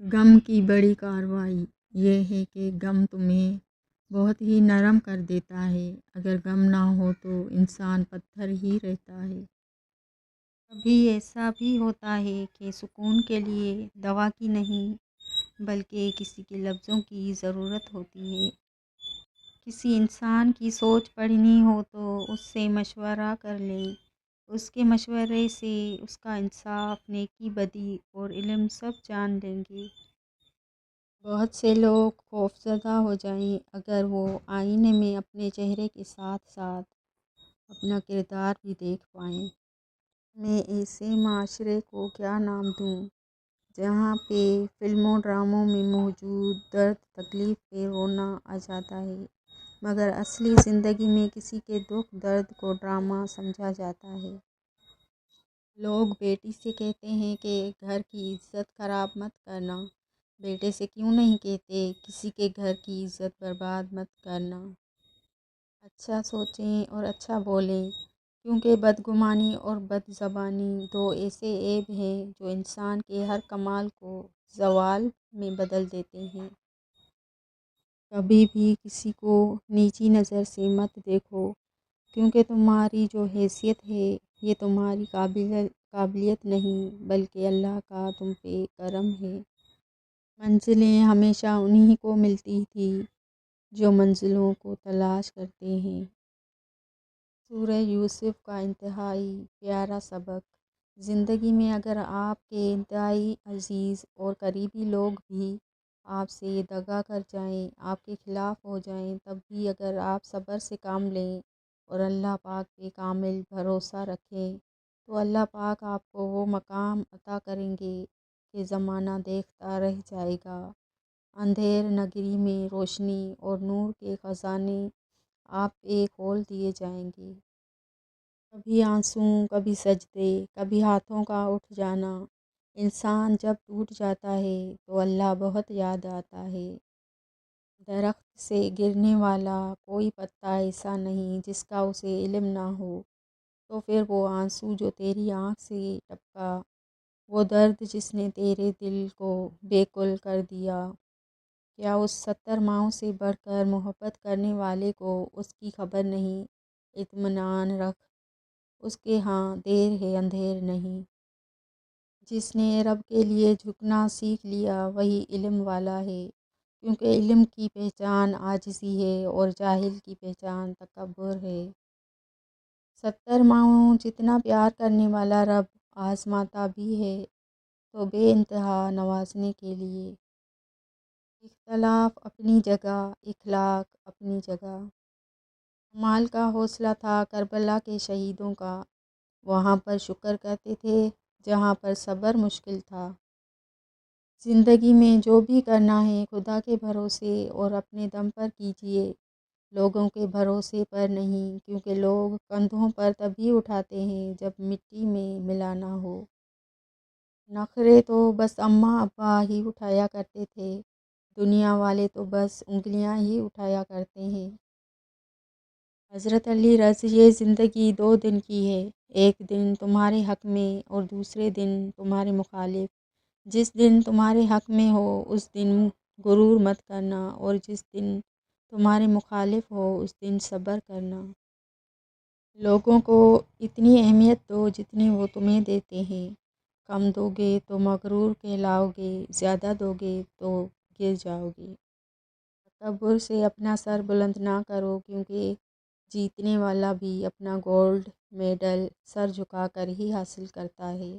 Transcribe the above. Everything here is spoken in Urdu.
غم کی بڑی کارروائی یہ ہے کہ غم تمہیں بہت ہی نرم کر دیتا ہے۔ اگر غم نہ ہو تو انسان پتھر ہی رہتا ہے۔ کبھی ایسا بھی ہوتا ہے کہ سکون کے لیے دوا کی نہیں بلکہ کسی کے لفظوں کی ضرورت ہوتی ہے۔ کسی انسان کی سوچ پڑھنی ہو تو اس سے مشورہ کر لیں، اس کے مشورے سے اس کا انصاف، نیکی بدی اور علم سب جان لیں گے۔ بہت سے لوگ خوفزدہ ہو جائیں اگر وہ آئینے میں اپنے چہرے کے ساتھ ساتھ اپنا کردار بھی دیکھ پائیں۔ میں ایسے معاشرے کو کیا نام دوں جہاں پہ فلموں ڈراموں میں موجود درد تکلیف پہ رونا آ جاتا ہے، مگر اصلی زندگی میں کسی کے دکھ درد کو ڈرامہ سمجھا جاتا ہے۔ لوگ بیٹی سے کہتے ہیں کہ گھر کی عزت خراب مت کرنا، بیٹے سے کیوں نہیں کہتے کسی کے گھر کی عزت برباد مت کرنا۔ اچھا سوچیں اور اچھا بولیں، کیونکہ بدگمانی اور بد زبانی دو ایسے عیب ہیں جو انسان کے ہر کمال کو زوال میں بدل دیتے ہیں۔ کبھی بھی کسی کو نیچی نظر سے مت دیکھو، کیونکہ تمہاری جو حیثیت ہے یہ تمہاری قابلیت نہیں بلکہ اللہ کا تم پہ کرم ہے۔ منزلیں ہمیشہ انہی کو ملتی تھی جو منزلوں کو تلاش کرتے ہیں۔ سورہ یوسف کا انتہائی پیارا سبق۔ زندگی میں اگر آپ کے انتہائی عزیز اور قریبی لوگ بھی آپ سے دغا کر جائیں، آپ کے خلاف ہو جائیں، تب بھی اگر آپ صبر سے کام لیں اور اللہ پاک پہ کامل بھروسہ رکھیں تو اللہ پاک آپ کو وہ مقام عطا کریں گے کہ زمانہ دیکھتا رہ جائے گا۔ اندھیر نگری میں روشنی اور نور کے خزانے آپ پہ کھول دیے جائیں گے۔ کبھی آنسو، کبھی سجدے، کبھی ہاتھوں کا اٹھ جانا۔ انسان جب ٹوٹ جاتا ہے تو اللہ بہت یاد آتا ہے۔ درخت سے گرنے والا کوئی پتا ایسا نہیں جس کا اسے علم نہ ہو، تو پھر وہ آنسو جو تیری آنکھ سے ٹپکا، وہ درد جس نے تیرے دل کو بیکل کر دیا، کیا اس 70 ماؤں سے بڑھ کر محبت کرنے والے کو اس کی خبر نہیں؟ اطمینان رکھ، اس کے ہاں دیر ہے اندھیر نہیں۔ جس نے رب کے لیے جھکنا سیکھ لیا وہی علم والا ہے، کیونکہ علم کی پہچان عاجزی ہے اور جاہل کی پہچان تکبر ہے۔ 70 ماؤں جتنا پیار کرنے والا رب آزماتا بھی ہے تو بے انتہا نوازنے کے لیے۔ اختلاف اپنی جگہ، اخلاق اپنی جگہ۔ کمال کا حوصلہ تھا کربلا کے شہیدوں کا، وہاں پر شکر کرتے تھے جہاں پر صبر مشکل تھا۔ زندگی میں جو بھی کرنا ہے خدا کے بھروسے اور اپنے دم پر کیجیے، لوگوں کے بھروسے پر نہیں، کیونکہ لوگ کندھوں پر تبھی اٹھاتے ہیں جب مٹی میں ملانا ہو۔ نخرے تو بس اماں ابا ہی اٹھایا کرتے تھے، دنیا والے تو بس انگلیاں ہی اٹھایا کرتے ہیں۔ حضرت علی رض یہ زندگی 2 دن کی ہے، ایک دن تمہارے حق میں اور دوسرے دن تمہارے مخالف۔ جس دن تمہارے حق میں ہو اس دن غرور مت کرنا اور جس دن تمہارے مخالف ہو اس دن صبر کرنا۔ لوگوں کو اتنی اہمیت دو جتنی وہ تمہیں دیتے ہیں، کم دو گے تو مغرور کہلاؤ گے، زیادہ دو گے تو گر جاؤ گے۔ تکبر سے اپنا سر بلند نہ کرو، کیونکہ جیتنے والا بھی اپنا گولڈ میڈل سر جھکا کر ہی حاصل کرتا ہے۔